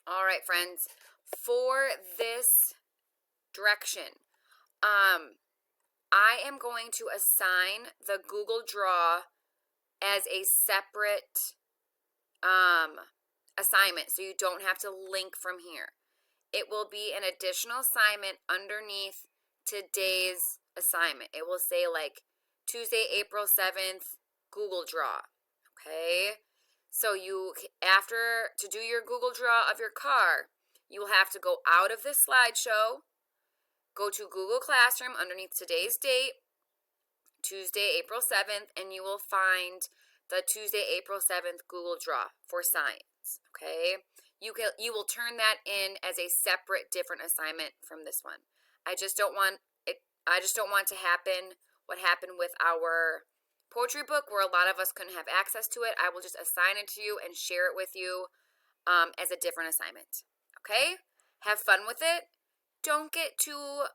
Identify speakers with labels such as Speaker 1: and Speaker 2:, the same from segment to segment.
Speaker 1: All right, friends. For this direction, I am going to assign the Google Draw as a separate assignment, so you don't have to link from here. It will be an additional assignment underneath today's assignment. It will say like Tuesday, April 7th, Google Draw. Okay? So after to do your Google Draw of your car, you will have to go out of this slideshow, go to Google Classroom underneath today's date, Tuesday, April 7th, and you will find the Tuesday, April 7th Google Draw for science. Okay? You will turn that in as a separate, different assignment from this one. I just don't want to happen what happened with our poetry book, where a lot of us couldn't have access to it. I will just assign it to you and share it with you as a different assignment. Okay? Have fun with it. Don't get too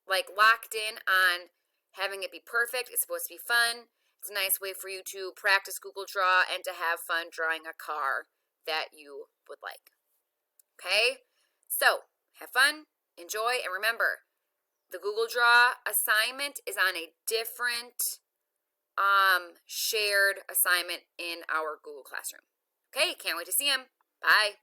Speaker 1: locked in on having it be perfect. It's supposed to be fun. It's a nice way for you to practice Google Draw and to have fun drawing a car that you would like. Okay? So, have fun, enjoy, and remember, the Google Draw assignment is on a different shared assignment in our Google Classroom. Okay, can't wait to see them. Bye.